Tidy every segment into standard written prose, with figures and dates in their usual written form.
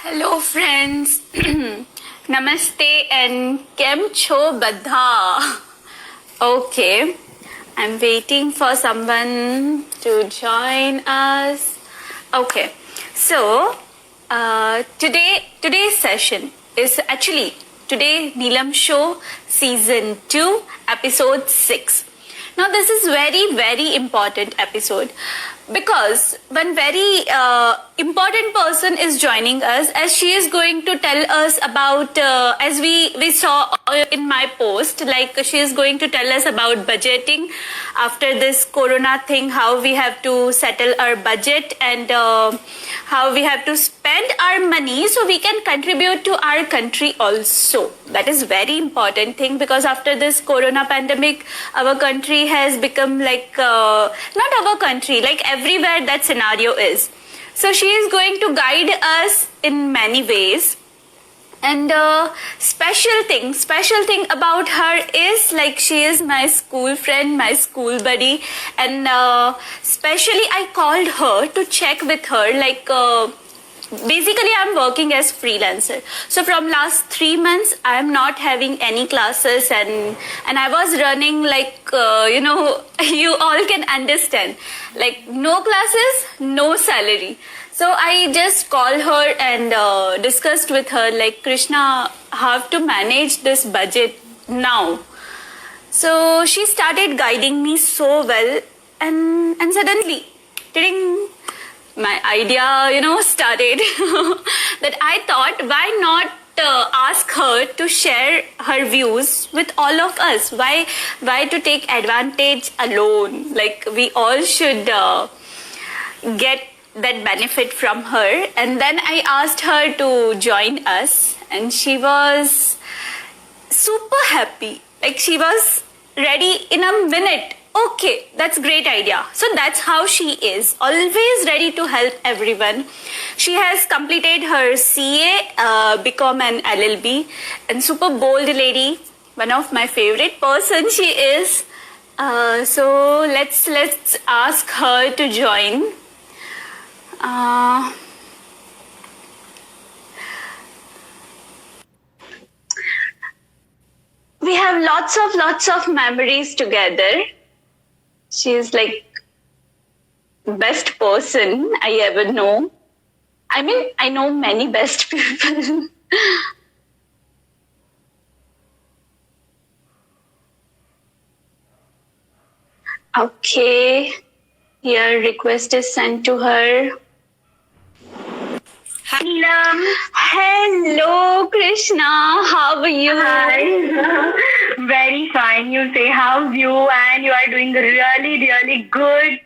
Hello friends, Namaste and Kem Cho Badha. Okay, I'm waiting for someone to join us. Okay, so today's session is actually today Neelam Show Season 2 Episode 6. Now this is very important episode because one very important person is joining us, as she is going to tell us about as we saw in my post, like she is going to tell us about budgeting after this corona thing, how we have to settle our budget and how we have to spend our money so we can contribute to our country also. That is very important thing, because after this corona pandemic our country has become like not our country, like everywhere that scenario is. So she is going to guide us in many ways. And special thing about her is, like, she is my school friend, my school buddy, and specially I called her to check with her, like basically I'm working as freelancer, so from last 3 months I'm not having any classes, and I was running like you all can understand, like no classes, no salary. So I just called her and discussed with her, like, Krishna, how to manage this budget now. So she started guiding me so well, and suddenly, ding, my idea, started. That I thought, why not ask her to share her views with all of us? Why to take advantage alone? Like, we all should get that benefit from her. And then I asked her to join us, and she was super happy. Like, she was ready in a minute. Okay, that's great idea. So that's how she is, always ready to help everyone. She has completed her CA, become an LLB, and super bold lady, one of my favorite person she is. So let's ask her to join. We have lots of memories together. She is like best person I ever know. I mean, I know many best people. Okay, here request is sent to her. Hello, Krishna. How are you? Hi. Very fine. You say how's you, and you are doing really good.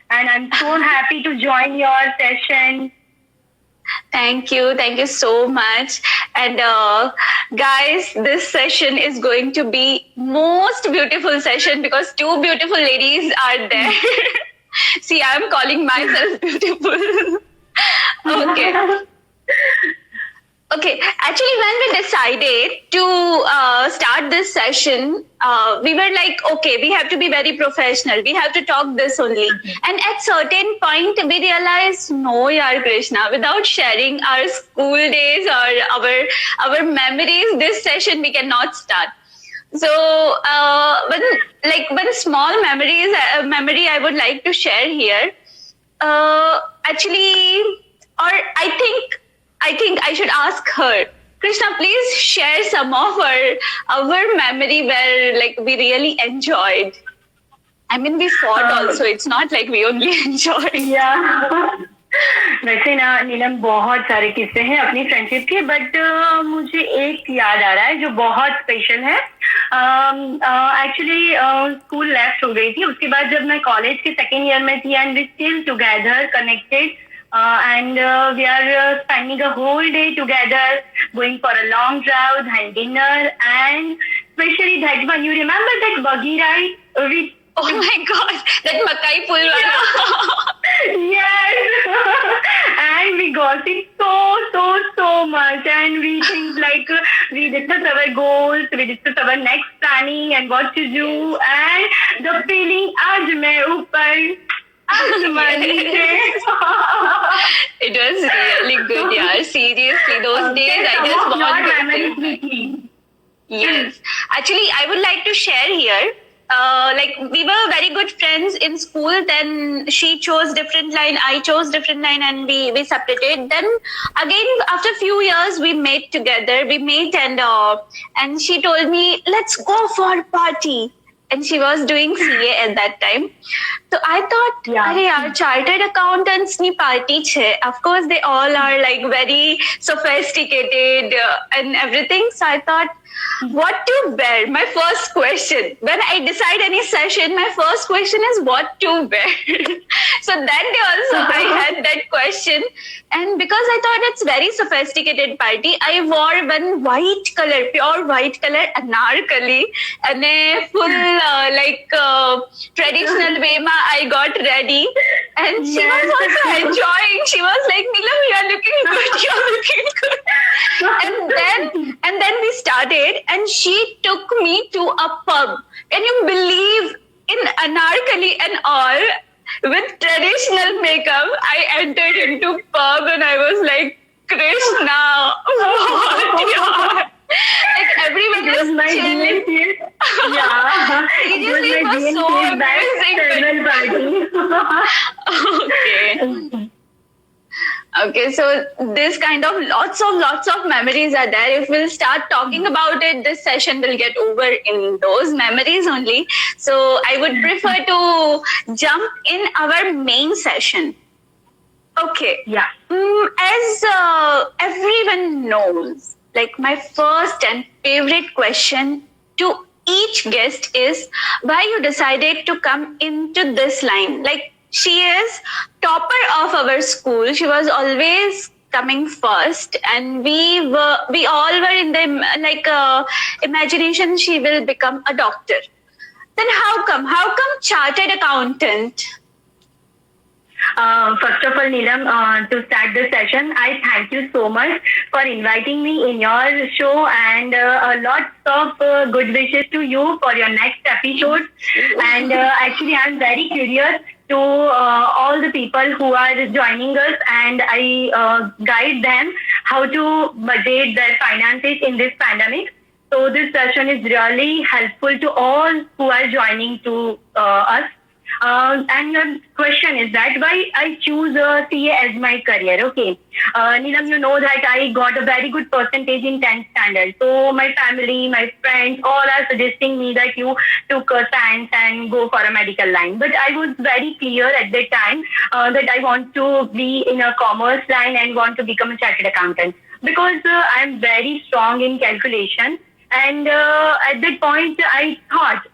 And I'm so happy to join your session. Thank you so much. And guys, this session is going to be most beautiful session because two beautiful ladies are there. See, I'm calling myself beautiful. Okay, actually when we decided to start this session, we were like, okay, we have to be very professional, we have to talk this only. And at certain point we realized, no yaar Krishna, without sharing our school days or our memories, this session we cannot start. So one small memory I would like to share here. I think I should ask her. Krishna, please share some of our memory where, like, we really enjoyed. I mean, we fought also. It's not like we only enjoyed. Yeah. वैसे ना नीलम बहुत सारे किस्से हैं अपनी friendship के, but मुझे एक याद आ रहा है जो बहुत स्पेशल है. एक्चुअली स्कूल लेफ्ट हो गई थी, उसके बाद जब मैं कॉलेज के सेकेंड ईयर में थी, and we still together connected. And we are spending a whole day together, going for a long drive and dinner, and especially that one. You remember that buggy ride? Oh my God, that Makai Pul wala. Yes. And we gossip so much, and we think like we discuss our goals, we discuss our next planning and what to do, and the feeling आज मैं ऊपर It was really good, yeah. Seriously, those days I just Your want memories to. with me. Yes. Actually, I would like to share here. Like we were very good friends in school. Then she chose different line, I chose different line, and we separated. Then again, after a few years, we met together. We met and she told me, let's go for a party. And she was doing CA at that time. So I thought, Yeah. अरे यार, chartered accountants ni party छे. Of course, they all are like very sophisticated and everything. So I thought, what to wear? My first question. When I decide any session, my first question is what to wear. So that day also I had that question. And because I thought it's very sophisticated party, I wore one white color, pure white color, anarkali. And a full traditional way ma I got ready. And she Yes. was also enjoying. She was like, Neelam, you are looking good. You are looking good. And then we started, and she took me to a pub. Can you believe, in anarkali and all, with traditional makeup, I entered into pub and I was like, Krishna, what? Like everyone It was is my chilling. DNCS. Yeah. Seriously, it was it my was so DNCS back amazing. farewell party. Okay. Okay, so this kind of lots of memories are there. If we'll start talking about it, this session will get over in those memories only. So I would prefer to jump in our main session. Okay. Yeah. As everyone knows, like my first and favorite question to each guest is why you decided to come into this line. Like she is topper of our school. She was always coming first, and we all were in the imagination she will become a doctor. Then how come chartered accountant? First of all, Neelam, to start the session, I thank you so much for inviting me in your show, and lots of good wishes to you for your next episode. And actually, I'm very curious to all the people who are joining us, and I guide them how to budget their finances in this pandemic. So this session is really helpful to all who are joining to us. And your question is that why I choose CA as my career. Okay. Neelam, you know that I got a very good percentage in 10th standard. So my family, my friends, all are suggesting me that you took science and go for a medical line. But I was very clear at that time that I want to be in a commerce line and want to become a chartered accountant because I am very strong in calculation. And at that point, I thought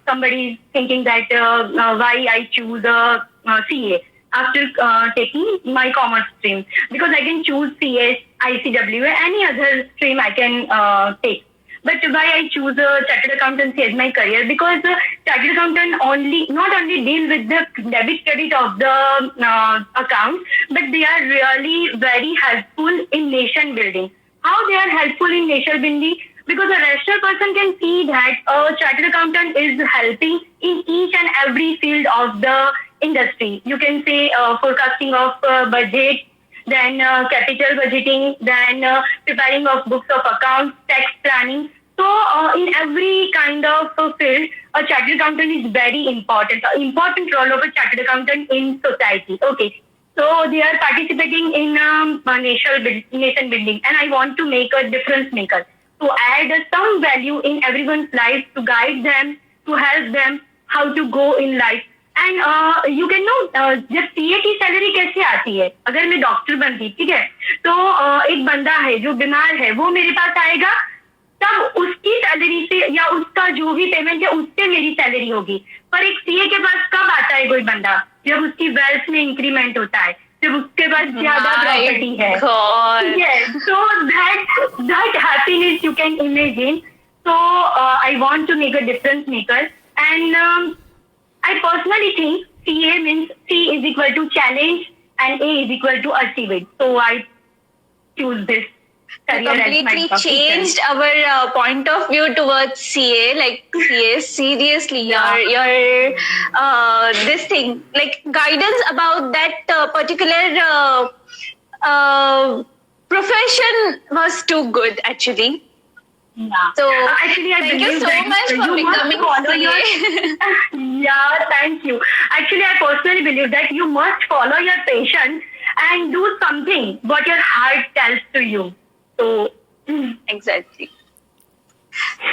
somebody is thinking that why I choose CA after taking my commerce stream, because I can choose CS, ICW, any other stream I can take. But why I choose chartered accountancy as my career? Because chartered accountant not only deal with the debit credit of the account, but they are really very helpful in nation building. How they are helpful in nation building? Because a rational person can see that a chartered accountant is helping in each and every field of the industry. You can say forecasting of budget, then capital budgeting, then preparing of books of accounts, tax planning. So in every kind of field, a chartered accountant is very important. Important role of a chartered accountant in society. Okay. So they are participating in nation building, and I want to make a difference maker. To add some value in everyone's life, to guide them, to help them how to go in life. And you can know जब CA की salary कैसे आती है. अगर मैं doctor बनती, ठीक है, तो एक बंदा है जो बीमार है, वो मेरे पास आएगा, तब उसकी सैलरी से या उसका जो भी पेमेंट है उससे मेरी सैलरी होगी. पर एक CA के पास कब आता है कोई बंदा? जब उसकी वेल्थ में इंक्रीमेंट होता है, जब उसके पास ज्यादा प्रॉपर्टी है. Yes, so that happiness you can imagine. So I want to make a difference maker, and I personally think CA means C is equal to challenge and A is equal to achieve it. So I choose this. career as my completely profession. changed our point of view towards CA. Like CA, seriously, your this thing, like guidance about that particular profession was too good, actually. Yeah. So actually, I thank you believe so that much for you must becoming follow CA. Yeah, thank you. Actually, I personally believe that you must follow your passion and do something what your heart tells to you. So, Exactly.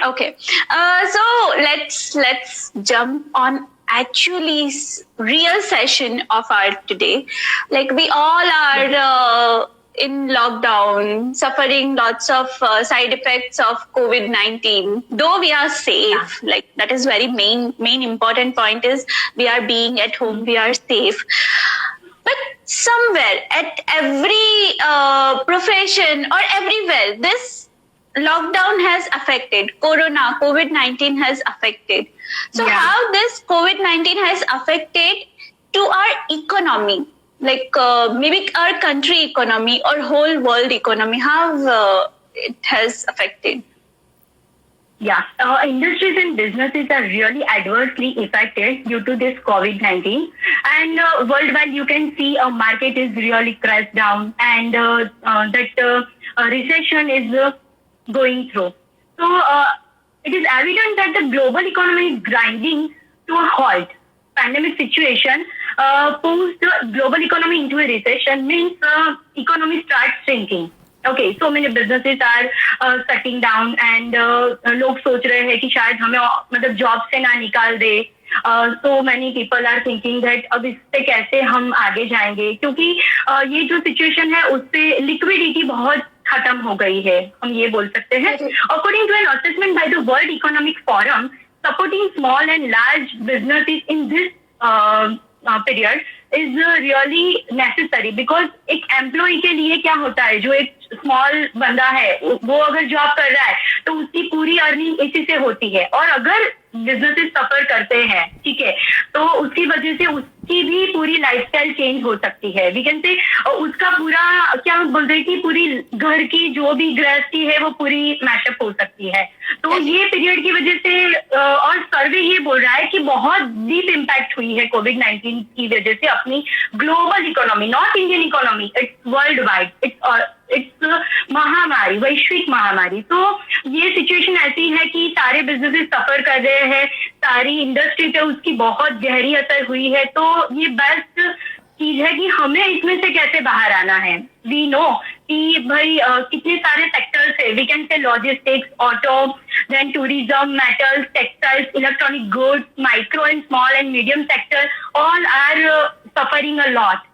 Okay. So let's jump on actually real session of our today. Like we all are in lockdown, suffering lots of side effects of COVID-19. Though we are safe, like that is very main important point is we are being at home, we are safe. But somewhere at every profession or everywhere, this lockdown has affected, COVID-19 has affected. So how this COVID-19 has affected to our economy, like maybe our country economy or whole world economy, how it has affected? Yeah, industries and businesses are really adversely affected due to this COVID-19. And worldwide, you can see a market is really crashed down and that recession is going through. So it is evident that the global economy is grinding to a halt. Pandemic situation pushed the global economy into a recession means economy starts shrinking. Okay, so many businesses are shutting down and लोग सोच रहे हैं कि शायद हमें मतलब job से ना निकाल दे. So many people are thinking that अब इससे कैसे हम आगे जाएंगे क्योंकि ये जो सिचुएशन है उससे लिक्विडिटी बहुत खत्म हो गई है, हम ये बोल सकते हैं. According to an assessment by the World Economic Forum, supporting small and large businesses in this period is really necessary because एक एम्प्लॉय के लिए क्या होता है, जो एक स्मॉल बंदा है वो अगर जॉब कर रहा है तो उसकी पूरी अर्निंग इसी से होती है. और अगर बिजनेसेस सफर करते हैं, ठीक है, तो उसकी वजह से उसकी भी पूरी लाइफस्टाइल चेंज हो सकती है. वी कैन से उसका पूरा क्या बोल रहे कि पूरी घर की जो भी गृहस्थी है वो पूरी मैशअप हो सकती है. तो ये पीरियड की वजह से और सर्वे ये बोल रहा है कि बहुत डीप इम्पैक्ट हुई है कोविड-19 की वजह से अपनी global economy, not Indian economy, it's world wide, it's महामारी, वैश्विक महामारी. तो ये सिचुएशन ऐसी है कि सारे बिजनेसेस सफर कर रहे हैं, सारी इंडस्ट्री पे उसकी बहुत गहरी असर हुई है. तो ये बेस्ट चीज है कि हमें इसमें से कैसे बाहर आना है. वी नो कि भाई कितने सारे सेक्टर्स है. We can say logistics, auto, then tourism, metals, textiles, electronic goods, micro and small and medium sector all are suffering a lot.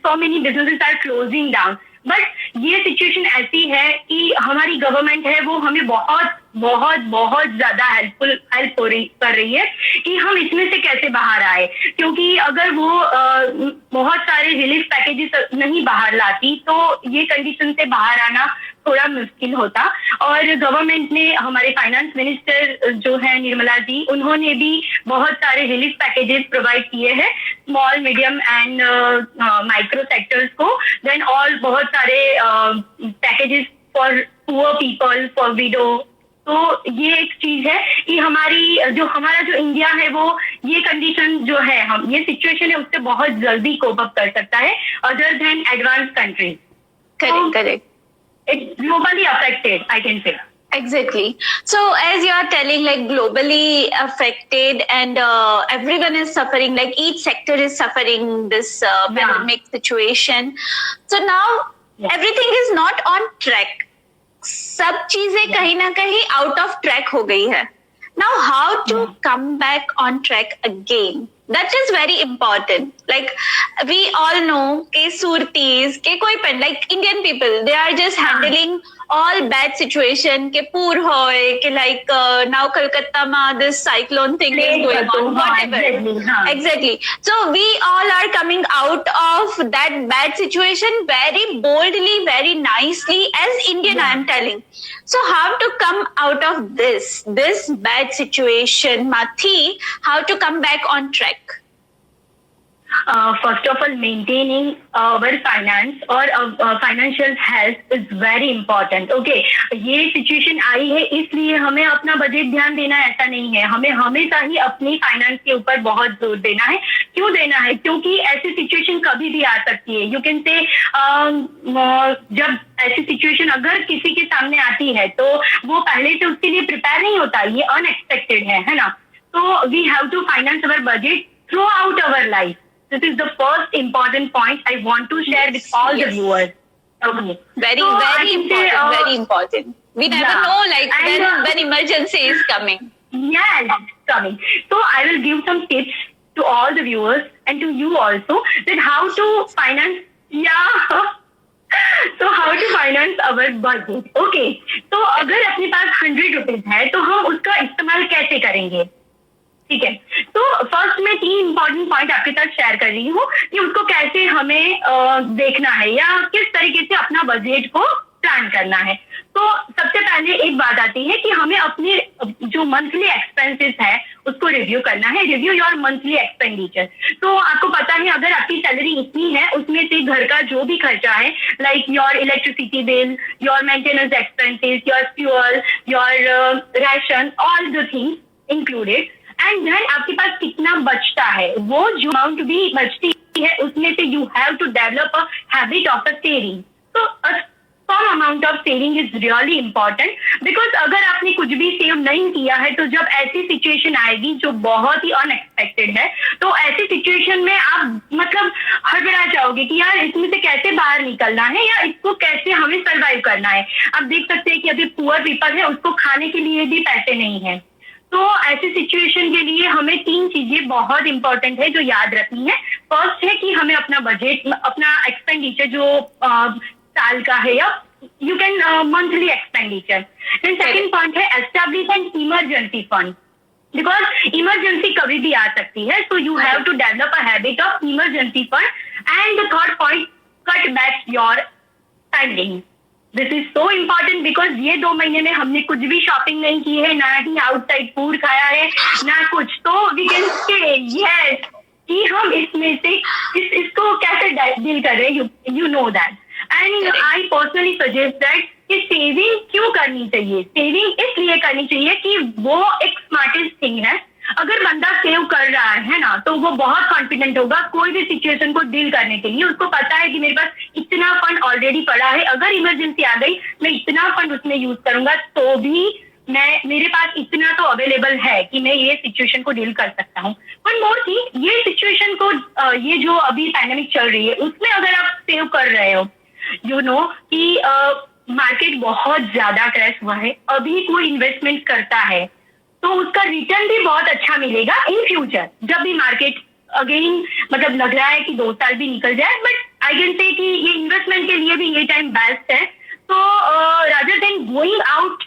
So many businesses are closing down. But ये situation ऐसी है कि हमारी government है वो हमें बहुत बहुत बहुत ज्यादा हेल्प कर रही है कि हम इसमें से कैसे बाहर आए. क्योंकि अगर वो बहुत सारे रिलीफ पैकेजेस नहीं बाहर लाती तो ये कंडीशन से बाहर आना थोड़ा मुश्किल होता. और गवर्नमेंट ने, हमारे फाइनेंस मिनिस्टर जो है निर्मला जी, उन्होंने भी बहुत सारे रिलीफ पैकेजेस प्रोवाइड किए हैं small, medium and micro sectors को. देन ऑल बहुत सारे packages for poor people, for window. तो ये एक चीज है कि हमारा जो इंडिया है वो ये कंडीशन जो है, हम ये सिचुएशन है उससे बहुत जल्दी कोप अप कर सकता है other than advance countries. Correct. It's globally affected, I can say. Exactly. So as you are telling, like globally affected and everyone is suffering, like each sector is suffering this pandemic situation. So now everything is not on track. सब चीजें कहीं ना कहीं out of track हो गई है. Now how to come back on track again, that is very important. Like we all know के सुरतीज के कोई pain, like Indian people, they are just handling all bad situation के पूर होए के like now Kolkata ma this cyclone thing is going on, whatever. Exactly. So we all are coming out of that bad situation very boldly, very nicely as Indian. I am telling. So how to come out of this bad situation, Mathi? How to come back on track? First of all, maintaining our finance or financial health is very important. Okay, ये situation आई है इसलिए हमें अपना budget ध्यान देना है, ऐसा नहीं है. हमें हमेशा ही अपनी फाइनेंस के ऊपर बहुत जोर देना है. क्यों देना है? क्योंकि ऐसी सिचुएशन कभी भी आ सकती है. यू कैन से जब ऐसी सिचुएशन अगर किसी के सामने आती है तो वो पहले से उसके लिए प्रिपेयर नहीं होता. ये अनएक्सपेक्टेड है ना. तो we have to finance our budget throughout our life. This is the first important point I want to share with all the viewers. Okay. Very important. Very important. We never know, like when emergency is coming. Yes, it's coming. So I will give some tips to all the viewers and to you also that how to finance. Yeah. So how to finance our budget. Okay. तो अगर अपने पास 100 rupees है तो हम उसका इस्तेमाल कैसे करेंगे? ठीक है. तो फर्स्ट मैं 3 इंपॉर्टेंट पॉइंट आपके साथ शेयर कर रही हूँ कि उसको कैसे हमें देखना है या किस तरीके से अपना बजट को प्लान करना है. तो सबसे पहले एक बात आती है कि हमें अपने जो मंथली एक्सपेंसेस है उसको रिव्यू करना है. Review your monthly expenditure. तो आपको पता है अगर आपकी सैलरी इतनी है उसमें से घर का जो भी खर्चा है like your electricity bill, your maintenance expenses, your fuel, your ration, all the things included. And then आपके पास कितना बचता है, वो जो अमाउंट भी बचती है उसमें से you have to develop a habit of a saving. तो some amount of saving is really important because अगर आपने कुछ भी सेव नहीं किया है तो जब ऐसी सिचुएशन आएगी जो बहुत ही अनएक्सपेक्टेड है तो ऐसी सिचुएशन में आप मतलब हड़बड़ा जाओगे कि यार इसमें से कैसे बाहर निकलना है या इसको कैसे हमें सर्वाइव करना है. आप देख सकते हैं कि अभी पुअर पीपल है उसको खाने के लिए भी पैसे नहीं है. तो ऐसी सिचुएशन के लिए हमें 3 चीजें बहुत इंपॉर्टेंट है जो याद रखनी है. फर्स्ट है कि हमें अपना बजट, अपना एक्सपेंडिचर जो साल का है या you can monthly expenditure. Then second point है establish an emergency fund because emergency कभी भी आ सकती है. So you have to develop a habit of emergency fund. And the third point, cut back your spending. This is so important because ये 2 महीने में हमने कुछ भी शॉपिंग नहीं की है, ना ही आउटसाइड फूड खाया है, ना कुछ. तो वी कैन से यस कि हम इसमें से इसको कैसे डील कर रहे हैं. You know that. And I personally suggest that कि सेविंग क्यों करनी चाहिए. सेविंग इसलिए करनी चाहिए कि वो एक स्मार्टेस्ट थिंग है. अगर बंदा सेव कर रहा है ना तो वो बहुत कॉन्फिडेंट होगा कोई भी सिचुएशन को डील करने के लिए. उसको पता है कि मेरे पास इतना फंड ऑलरेडी पड़ा है, अगर इमरजेंसी आ गई मैं इतना फंड उसमें यूज करूंगा तो भी मेरे पास इतना तो अवेलेबल है कि मैं ये सिचुएशन को डील कर सकता हूँ. वन मोर थिंग, ये सिचुएशन को ये जो अभी पैंडेमिक चल रही है उसमें अगर आप सेव कर रहे हो, यू नो कि मार्केट बहुत ज्यादा क्रैश हुआ है, अभी कोई इन्वेस्टमेंट करता है तो उसका रिटर्न भी बहुत अच्छा मिलेगा इन फ्यूचर. जब भी मार्केट अगेन मतलब लग रहा है कि 2 साल भी निकल जाए, बट आई कैन से कि ये इन्वेस्टमेंट के लिए भी ये टाइम बेस्ट है. तो rather than going out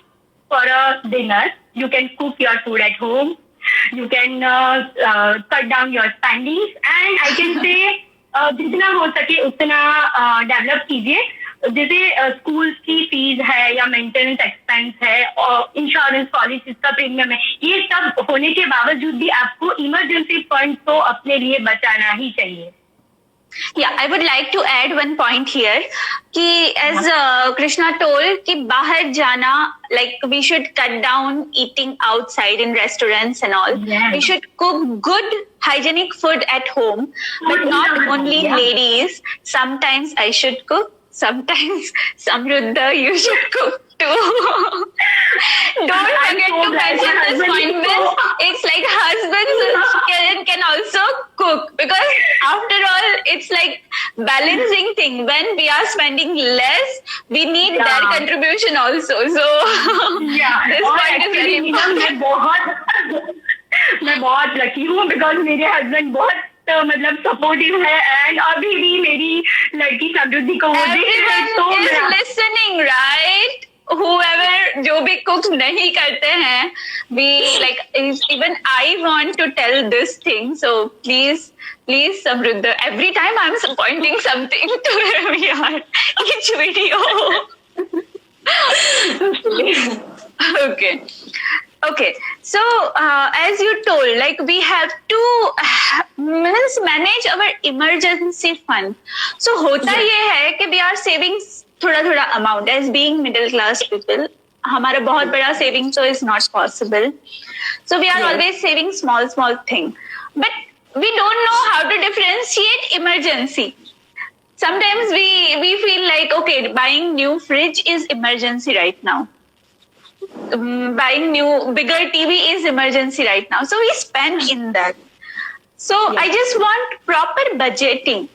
for a dinner, you can cook your food at home, you can cut down your spendings. And I can say जितना हो सके उतना डेवलप कीजिए. जैसे स्कूल की फीस है या मेंटेनेंस एक्सपेंस है और इंश्योरेंस पॉलिसीज का प्रीमियम है, ये सब होने के बावजूद भी आपको इमरजेंसी फंड तो अपने लिए बचाना ही चाहिए. Yeah, I would like to add one point here कि as Krishna told कि बाहर जाना, like we should cut down eating outside in restaurants and all. Yeah. We should cook good hygienic food at home, but not only ladies. Sometimes I should cook. Sometimes Samruddha, you should cook too. Don't forget to mention this point, Miss. It's like husbands can also cook because after all, it's like balancing thing. When we are spending less, we need their contribution also. So this point is very important. मैं बहुत lucky हूँ because मेरे husband बहुत मतलब supportive है. And अभी भी मेरी लड़की समृद्धि को लिसनिंग राइट. whoever जो भी कुक नहीं करते हैं, we like even I want to tell this thing, so please Samruddha, every time I'm pointing something to him here, each video. Okay, So, as you told, like we have to manage our emergency fund. So, होता ये है कि we are saving थोड़ा amount. As being middle class people, हमारा बहुत बड़ा saving so is not possible. So, we are always saving small thing. But we don't know how to differentiate emergency. Sometimes we feel like, okay, buying new fridge is emergency right now. Buying new bigger TV is emergency right now. So we spend in that. So I just want proper budgeting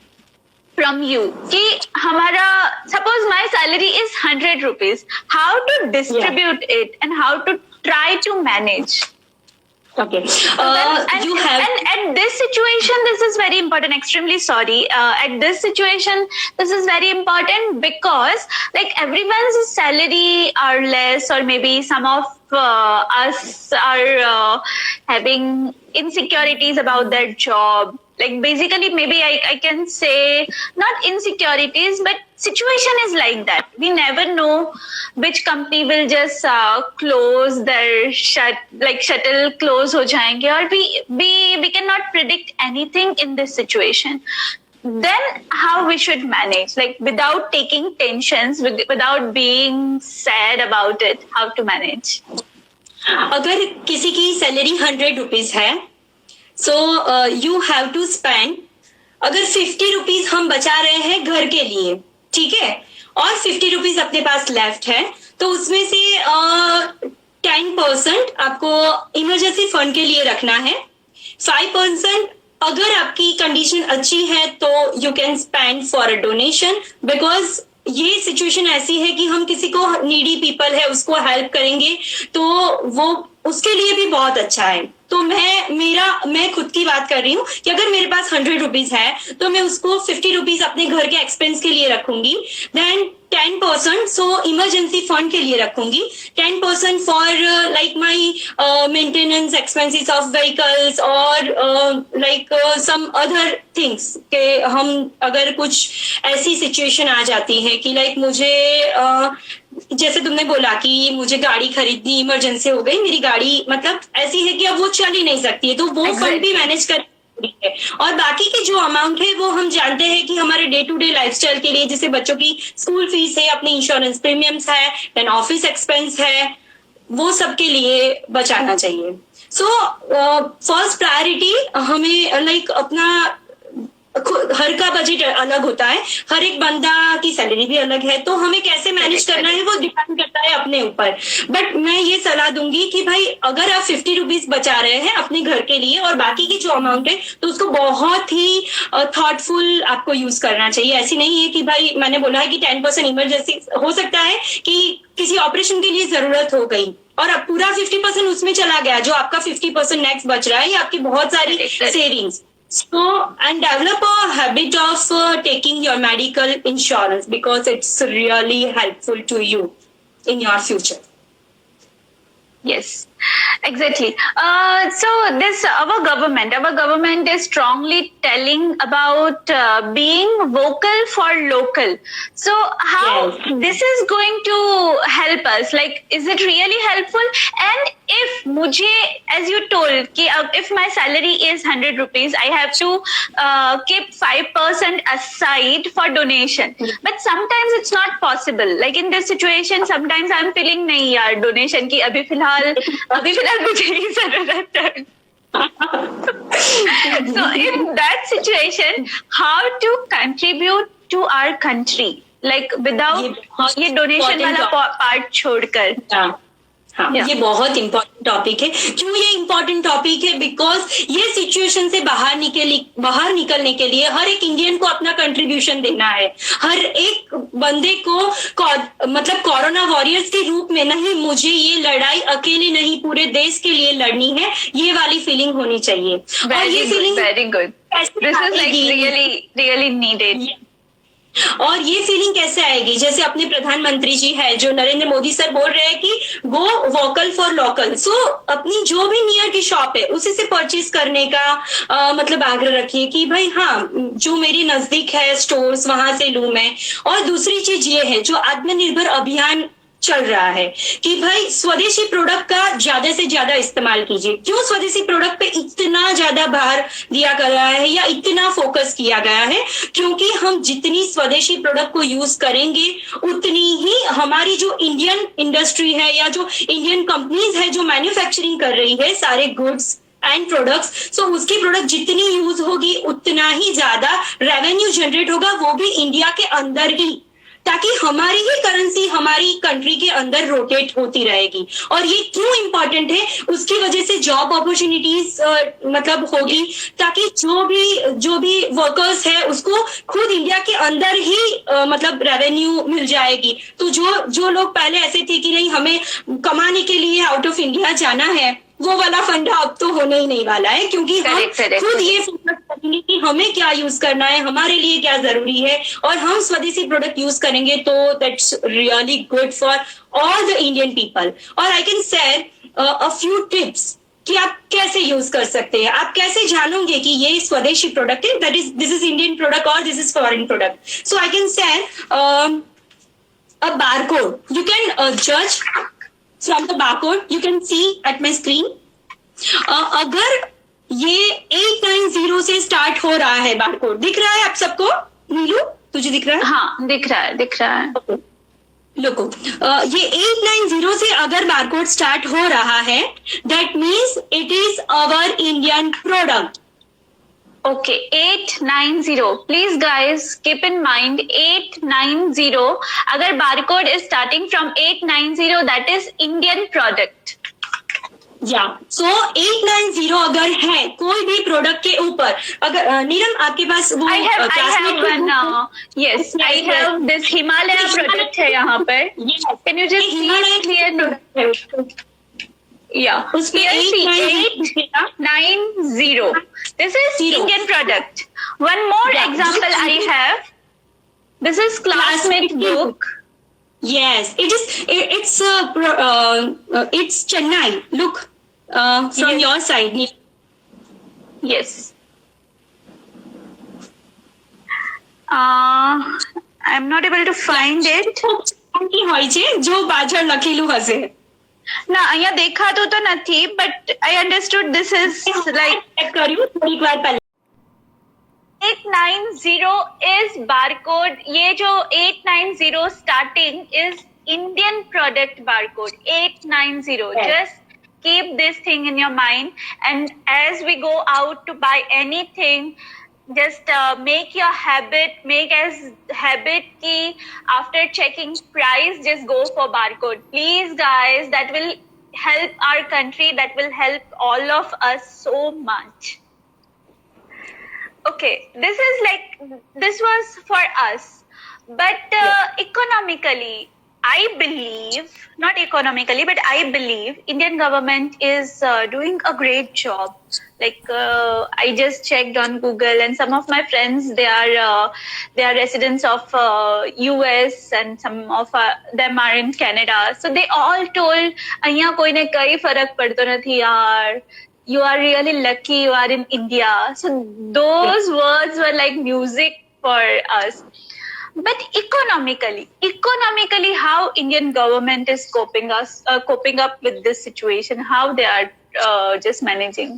from you. कि हमारा, suppose my salary is 100 rupees. How to distribute it and how to try to manage. Okay. You have, and at this situation, this is very important. Extremely sorry. At this situation, this is very important because like everyone's salary are less, or maybe some of us are having insecurities about their job. Like basically, maybe I can say not insecurities, but situation is like that. We never know which company will just close their shuttle close ho jayenge, or we cannot predict anything in this situation. Then how we should manage, like without taking tensions, without being sad about it, how to manage? अगर किसी की salary 100 rupees है, so you have to spend, अगर 50 rupees हम बचा रहे हैं घर के लिए, ठीक है, और 50 रुपीज अपने पास लेफ्ट है, तो उसमें से 10% आपको इमरजेंसी फंड के लिए रखना है. 5% अगर आपकी कंडीशन अच्छी है तो you can spend for a donation, because ये सिचुएशन ऐसी है कि हम किसी को नीडी पीपल है उसको हेल्प करेंगे तो वो उसके लिए भी बहुत अच्छा है. तो मैं खुद की बात कर रही हूँ कि अगर मेरे पास 100 रुपीज है तो मैं उसको 50 रुपीज अपने घर के एक्सपेंस के लिए रखूंगी, देन 10% सो इमरजेंसी फंड के लिए रखूंगी, 10% for like my maintenance expenses of vehicles और लाइक सम अदर थिंग्स के हम अगर कुछ ऐसी सिचुएशन आ जाती है कि लाइक मुझे जैसे तुमने बोला कि मुझे गाड़ी खरीदनी इमरजेंसी हो गई, मेरी गाड़ी मतलब ऐसी है कि अब वो चल ही नहीं सकती है, तो वो फंड भी मैनेज कर है. और बाकी की जो अमाउंट है वो हम जानते हैं कि हमारे डे टू डे लाइफस्टाइल के लिए, जैसे बच्चों की स्कूल फीस है, अपनी इंश्योरेंस प्रीमियम्स है, देन ऑफिस एक्सपेंस है, वो सब के लिए बचाना चाहिए. सो फर्स्ट प्रायोरिटी हमें लाइक अपना हर का बजट अलग होता है, हर एक बंदा की सैलरी भी अलग है, तो हमें कैसे मैनेज करना है वो डिपेंड करता है अपने ऊपर. बट मैं ये सलाह दूंगी कि भाई अगर आप 50 रुपीज बचा रहे हैं अपने घर के लिए और बाकी की जो अमाउंट है तो उसको बहुत ही थॉटफुल आपको यूज करना चाहिए. ऐसी नहीं है कि भाई मैंने बोला है कि 10% इमरजेंसी, हो सकता है कि किसी ऑपरेशन के लिए जरूरत हो गई और अब पूरा 50% उसमें चला गया, जो आपका 50% नेक्स्ट बच रहा है, या आपकी बहुत सारी savings. So, and develop a habit of taking your medical insurance because it's really helpful to you in your future. Yes, exactly. So this our government is strongly telling about being vocal for local. So how this is going to help us? Like, is it really helpful? And if mujhe, as you told, कि if my salary is 100 rupees, I have to keep 5% aside for donation. But sometimes it's not possible. Like in this situation, sometimes I'm feeling नहीं यार donation की अभी फिलहाल मुझे ही जरूरत है. So in that situation, how to contribute to our country? Like without ये donation वाला part छोड़कर. हाँ, ये बहुत इंपॉर्टेंट टॉपिक है. क्यों ये इंपॉर्टेंट टॉपिक है? बिकॉज ये सिचुएशन से बाहर निकलने के लिए हर एक इंडियन को अपना कंट्रीब्यूशन देना है. हर एक बंदे को मतलब कोरोना वॉरियर्स के रूप में नहीं, मुझे ये लड़ाई अकेले नहीं पूरे देश के लिए लड़नी है, ये वाली फीलिंग होनी चाहिए. और ये feeling very good, this is like really needed. और ये फीलिंग कैसे आएगी? जैसे अपने प्रधानमंत्री जी है जो नरेंद्र मोदी सर बोल रहे हैं कि गो वोकल फॉर लोकल. सो अपनी जो भी नियर की शॉप है उसी से परचेज करने का मतलब आग्रह रखिए कि भाई हाँ, जो मेरी नजदीक है स्टोर्स वहां से लूं मैं. और दूसरी चीज ये है, जो आत्मनिर्भर अभियान चल रहा है कि भाई स्वदेशी प्रोडक्ट का ज्यादा से ज्यादा इस्तेमाल कीजिए। क्यों स्वदेशी प्रोडक्ट पे इतना ज्यादा भार दिया गया है या इतना फोकस किया गया है? क्योंकि हम जितनी स्वदेशी प्रोडक्ट को यूज करेंगे उतनी ही हमारी जो इंडियन इंडस्ट्री है या जो इंडियन कंपनीज है जो मैन्युफैक्चरिंग कर रही है सारे गुड्स एंड प्रोडक्ट्स, सो उसकी प्रोडक्ट जितनी यूज होगी उतना ही ज्यादा रेवेन्यू जनरेट होगा, वो भी इंडिया के अंदर ही, ताकि हमारी ही करेंसी हमारी कंट्री के अंदर रोटेट होती रहेगी। और ये क्यों इंपॉर्टेंट है? उसकी वजह से जॉब अपॉर्चुनिटीज मतलब होगी, ताकि जो भी वर्कर्स है उसको खुद इंडिया के अंदर ही मतलब रेवेन्यू मिल जाएगी। तो जो लोग पहले ऐसे थे कि नहीं हमें कमाने के लिए आउट ऑफ इंडिया जाना है, वो वाला फंडा अब तो होने ही नहीं वाला है, क्योंकि हम खुद ये फोकस करेंगे कि हमें क्या यूज करना है, हमारे लिए क्या जरूरी है, और हम स्वदेशी प्रोडक्ट यूज करेंगे तो that's really good for all the Indian people. और I can share a few tips कि आप कैसे यूज कर सकते हैं। आप कैसे जानोगे कि ये स्वदेशी प्रोडक्ट है, that is this is Indian product और this is foreign product? So I can share a barcode. You can judge from the barcode. You can see at my screen. अगर ये 890 से स्टार्ट हो रहा है बारकोड, दिख रहा है आप सबको? नीलू तुझे दिख रहा है? हाँ, दिख रहा है। लोगो, ये 890 से अगर बारकोड स्टार्ट हो रहा है, that means it is our Indian product. Okay, 890. Please guys, keep in mind 890. अगर barcode is starting from 890, that is Indian product. या सो 890 अगर है कोई भी प्रोडक्ट के ऊपर, अगर नीलम आपके पास वो I have one yes, I have this Himalaya product है यहाँ पर. Can you just Himalaya clear? Yeah, उसमें here see 890. This is Indian product. One more example I have. This is classmate book. Yes, it's Chennai. Look from your side. Yes. I'm not able to find it. હોય છે જો પાછળ લખેલું હશે. ના, અહીંયા દેખાતું તો નથી, but I understood this is like check કર્યું થોડીક વાર પહેલા. 890 is barcode. ये जो 890 starting is Indian product barcode. 890. Yes. Just keep this thing in your mind, and as we go out to buy anything, just make your make as habit ki after checking price, just go for barcode. Please guys, that will help our country, that will help all of us so much. Okay, this was for us, but economically, I believe, not economically, but I believe Indian government is doing a great job. Like I just checked on Google, and some of my friends, they are residents of US, and some of them are in Canada. So they all told, "Ahiya koi ne kai farak padto nathi yaar. You are really lucky you are in India." So those words were like music for us. But economically, how Indian government is coping up with this situation, how they are just managing.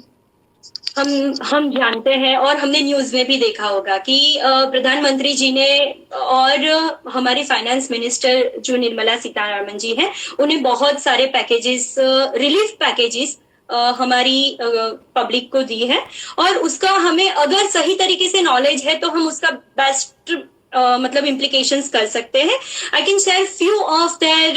हम जानते हैं और हमने news में भी देखा होगा कि प्रधानमंत्री जी ने और हमारी फाइनेंस मिनिस्टर जो निर्मला सीतारमण जी हैं, उन्हें बहुत सारे पैकेजेस, रिलीफ पैकेजेस हमारी पब्लिक को दी है, और उसका हमें अगर सही तरीके से नॉलेज है तो हम उसका बेस्ट मतलब इम्प्लीकेशंस कर सकते हैं. आई can share few of their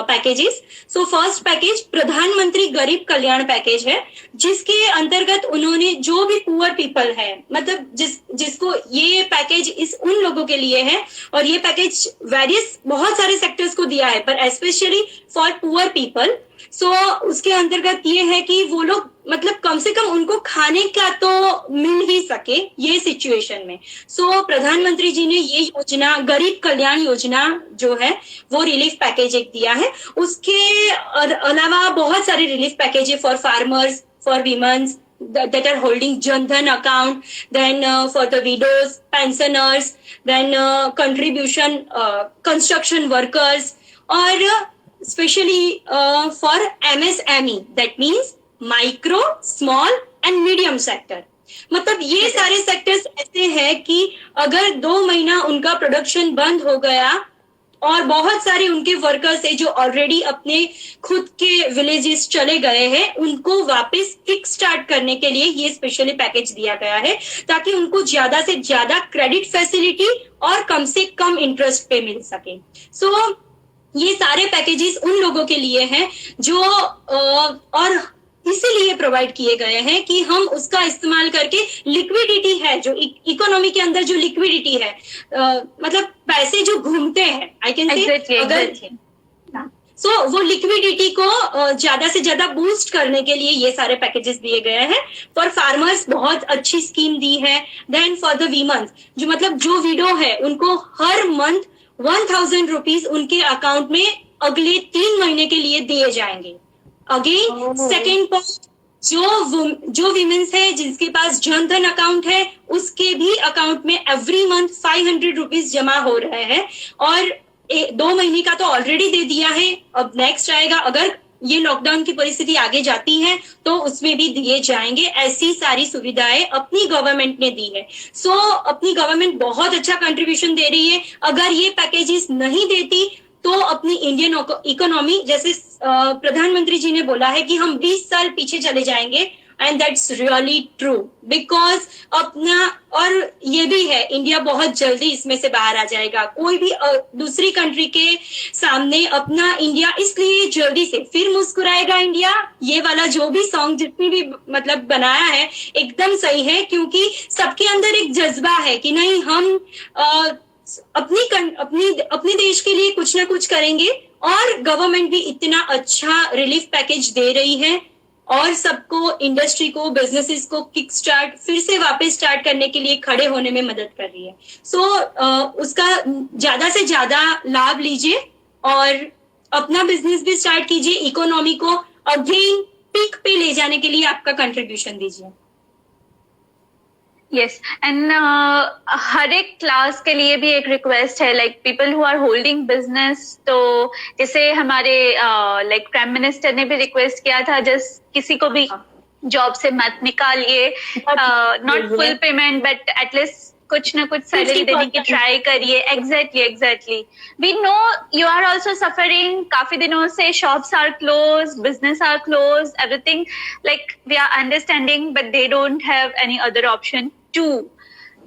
packages. So first package प्रधानमंत्री गरीब कल्याण पैकेज है, जिसके अंतर्गत उन्होंने जो भी पुअर पीपल है, मतलब जिसको ये पैकेज उन लोगों के लिए है, और ये पैकेज वेरियस बहुत सारे सेक्टर्स को दिया है, पर स्पेशली फॉर पुअर पीपल. सो उसके अंतर्गत ये है कि वो लोग मतलब कम से कम उनको खाने का तो मिल ही सके ये सिचुएशन में. सो प्रधानमंत्री जी ने ये योजना, गरीब कल्याण योजना जो है, वो रिलीफ पैकेज एक दिया है. उसके अलावा बहुत सारे रिलीफ पैकेज है for farmers, for womens that are holding Jan Dhan account, then for the widows, pensioners, then contribution, construction workers, और specially for MSME, that means micro, small and medium sector. मतलब ये सारे sectors ऐसे हैं कि अगर 2 महीना उनका प्रोडक्शन बंद हो गया और बहुत सारे उनके वर्कर्स है जो ऑलरेडी अपने खुद के विलेजेस चले गए हैं, उनको वापस किक स्टार्ट करने के लिए ये स्पेशली पैकेज दिया गया है, ताकि उनको ज्यादा से ज्यादा क्रेडिट फैसिलिटी और कम से कम इंटरेस्ट पे मिल सके। सो ये सारे पैकेजेस उन लोगों के लिए हैं जो और इसीलिए प्रोवाइड किए गए हैं कि हम उसका इस्तेमाल करके लिक्विडिटी है, जो इकोनॉमी के अंदर जो लिक्विडिटी है, मतलब पैसे जो घूमते हैं, आई कैन से अगर सो वो लिक्विडिटी को ज्यादा से ज्यादा बूस्ट करने के लिए ये सारे पैकेजेस दिए गए हैं। फॉर फार्मर्स बहुत अच्छी स्कीम दी है। देन फॉर द वीमेंस, जो मतलब जो विडो है उनको हर मंथ 1000 रुपीज उनके अकाउंट में अगले 3 महीने के लिए दिए जाएंगे। अगेन सेकेंड पॉइंट, जो वीमेंस है जिसके पास जनधन अकाउंट है, उसके भी अकाउंट में एवरी मंथ 500 रुपीज जमा हो रहे हैं। और 2 महीने का तो ऑलरेडी दे दिया है, अब नेक्स्ट आएगा। अगर ये लॉकडाउन की परिस्थिति आगे जाती है तो उसमें भी दिए जाएंगे। ऐसी सारी सुविधाएं अपनी गवर्नमेंट ने दी है। सो अपनी गवर्नमेंट बहुत अच्छा कंट्रीब्यूशन दे रही है। अगर ये पैकेजेस नहीं देती तो अपनी इंडियन इकोनॉमी, जैसे प्रधानमंत्री जी ने बोला है कि हम 20 साल पीछे चले जाएंगे, and that's really true. Because अपना, और ये भी है, इंडिया बहुत जल्दी इसमें से बाहर आ जाएगा। कोई भी दूसरी कंट्री के सामने अपना इंडिया इसलिए जल्दी से फिर मुस्कुराएगा इंडिया, ये वाला जो भी सॉन्ग जितनी भी मतलब बनाया है एकदम सही है, क्योंकि सबके अंदर एक जज्बा है कि नहीं, हम अपने देश के लिए कुछ ना कुछ करेंगे। और गवर्नमेंट भी इतना अच्छा रिलीफ पैकेज दे रही है और सबको, इंडस्ट्री को, बिजनेसेस को किक स्टार्ट, फिर से वापस स्टार्ट करने के लिए खड़े होने में मदद कर रही है। सो उसका ज्यादा से ज्यादा लाभ लीजिए और अपना बिजनेस भी स्टार्ट कीजिए। इकोनॉमी को अगेन पीक पे ले जाने के लिए आपका कंट्रीब्यूशन दीजिए। यस, एंड हर एक क्लास के लिए भी एक रिक्वेस्ट है, like people who are holding business. तो जैसे हमारे लाइक प्राइम मिनिस्टर ने भी रिक्वेस्ट किया था, जस्ट किसी को भी जॉब से मत निकालिए, not full payment but at least कुछ ना कुछ सैलरी देने की ट्राई करिए। Exactly we know you are also suffering. काफी दिनों से shops are close, business are close, everything, like we are understanding, but they don't have any other option too.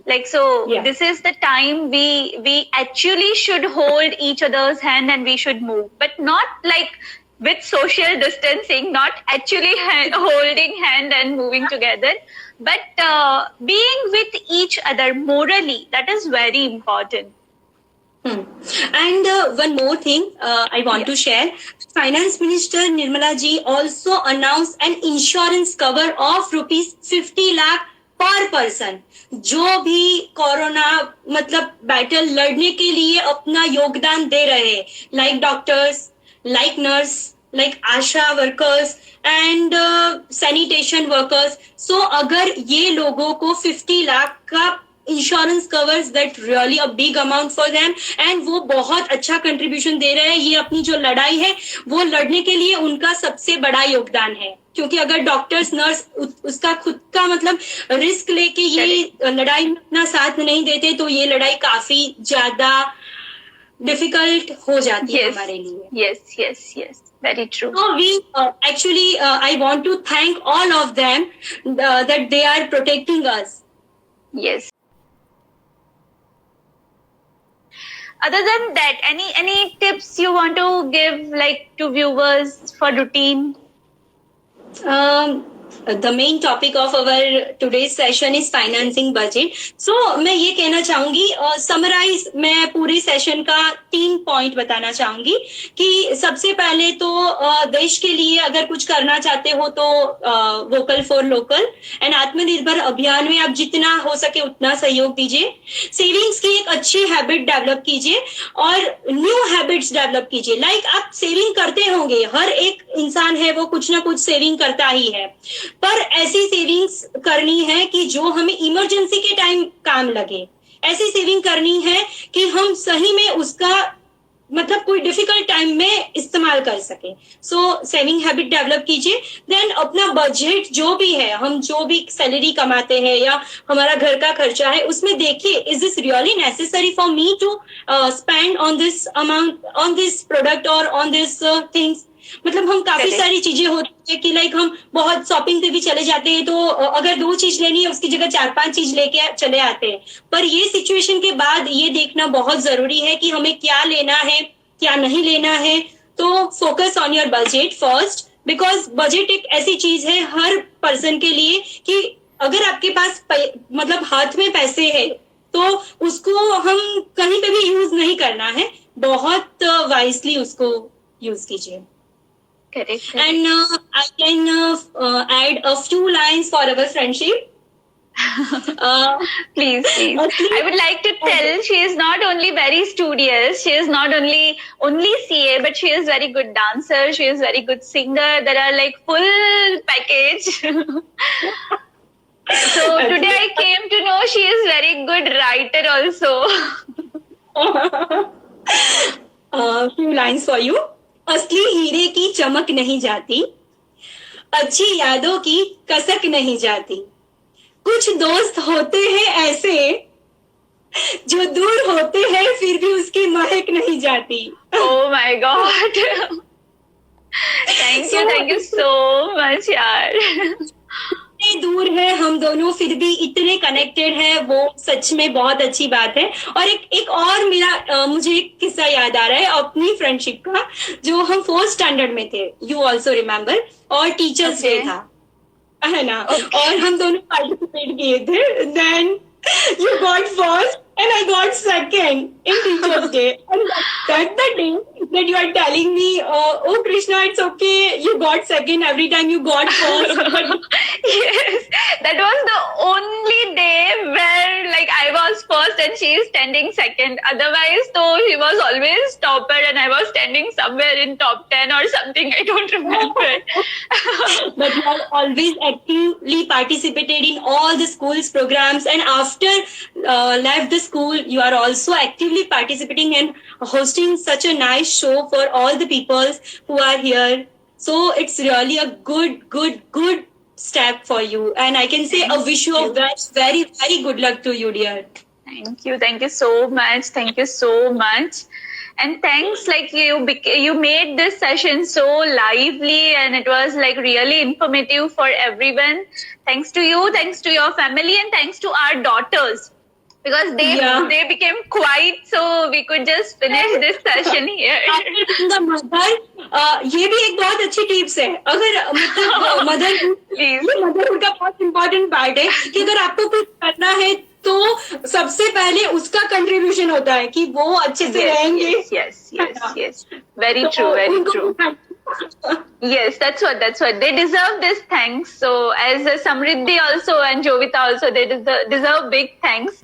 Like, so yeah. This is the time we actually should hold each other's hand and we should move, but not like with social distancing, not actually holding hand and moving together, but being with each other morally. That is very important. And one more thing I want to share. Finance Minister Nirmala ji also announced an insurance cover of ₹50 lakh पर person, जो भी corona मतलब battle लड़ने के लिए अपना योगदान दे रहे, like doctors, like nurse, like ASHA workers and sanitation workers. So अगर ये लोगों को 50 लाख का insurance covers, that really a big amount for them, and वो बहुत अच्छा कंट्रीब्यूशन दे रहे हैं। ये अपनी जो लड़ाई है वो लड़ने के लिए उनका सबसे बड़ा योगदान है, क्योंकि अगर डॉक्टर्स, नर्स उसका खुद का मतलब रिस्क लेके ये लड़ाई में अपना साथ नहीं देते तो ये लड़ाई काफी ज्यादा डिफिकल्ट हो जाती है हमारे लिए। Yes, very true. So we actually I want to thank all of them that they are protecting us. Yes. Other than that, any tips you want to give, like, to viewers for routine? The main topic of our today's session is financing budget. So मैं ये कहना चाहूंगी, summarise मैं पूरे session का 3 point बताना चाहूंगी कि सबसे पहले तो देश के लिए अगर कुछ करना चाहते हो तो वोकल फॉर लोकल एंड आत्मनिर्भर अभियान में आप जितना हो सके उतना सहयोग दीजिए। सेविंग्स की एक अच्छी हैबिट डेवलप कीजिए और न्यू हैबिट्स डेवलप कीजिए। लाइक आप सेविंग करते होंगे, हर एक इंसान है वो कुछ ना कुछ सेविंग करता ही है, पर ऐसी सेविंग्स करनी है कि जो हमें इमरजेंसी के टाइम काम लगे। ऐसी सेविंग करनी है कि हम सही में उसका मतलब कोई डिफिकल्ट टाइम में इस्तेमाल कर सके. सो सेविंग हैबिट डेवलप कीजिए. देन अपना बजट जो भी है, हम जो भी सैलरी कमाते हैं या हमारा घर का खर्चा है, उसमें देखिए is this really necessary for me to spend on this amount, on this product और ऑन दिस थिंग्स. मतलब हम काफी Correct. सारी चीजें होती है कि लाइक हम बहुत शॉपिंग पे भी चले जाते हैं, तो अगर 2 चीज लेनी है उसकी जगह 4-5 चीज लेके चले आते हैं. पर ये सिचुएशन के बाद ये देखना बहुत जरूरी है कि हमें क्या लेना है, क्या नहीं लेना है. तो focus on your budget first, because budget एक ऐसी चीज है हर पर्सन के लिए कि अगर आपके पास मतलब हाथ में पैसे है तो उसको हम कहीं पे भी यूज नहीं करना है, बहुत वाइजली उसको यूज कीजिए. Correct. And I can add a few lines for our friendship. Please. Okay. I would like to tell she is not only very studious, she is not only CA, but she is very good dancer, she is very good singer. There are like full package. So today I came to know she is very good writer also. Few lines for you. असली हीरे की चमक नहीं जाती, अच्छी यादों की कसक नहीं जाती. कुछ दोस्त होते हैं ऐसे जो दूर होते हैं फिर भी उसकी महक नहीं जाती. Oh my God. Thank you so much यार. इतने दूर है हम दोनों फिर भी इतने कनेक्टेड है, वो सच में बहुत अच्छी बात है. और एक और मेरा मुझे एक किस्सा याद आ रहा है अपनी फ्रेंडशिप का, जो हम 4th स्टैंडर्ड में थे, यू ऑल्सो रिमेम्बर, और टीचर्स डे था, है ना. और हम दोनों पार्टिसिपेट किए थे. Then you got first and I got second in Teachers Day, and that's the day that you are telling me, oh Krishna, it's okay, you got second every time you got first. Yes, that was the only day where like I was first and she is standing second. Otherwise, though, she was always topper and I was standing somewhere in top 10 or something. I don't remember. But you have always actively participated in all the school's programs, and after left the school, you are also actively participating and hosting such a nice show for all the people who are here. So it's really a good step for you, and I can say I wish you a very good luck to you, dear. Thank you so much. And thanks, like you made this session so lively and it was like really informative for everyone. Thanks to you, thanks to your family, and thanks to our daughters, because they became quiet, so we could just finish this session here. After mother, ये भी एक बहुत अच्छी tips है. अगर मतलब motherhood का बहुत इम्पोर्टेंट पार्ट है कि अगर आपको कुछ करना है तो सबसे पहले उसका कंट्रीब्यूशन होता है कि वो अच्छे से रहेंगे. Yes. Very true. Yes, that's what they deserve this thanks. So as Samriddhi also and Jovita also, they deserve big thanks.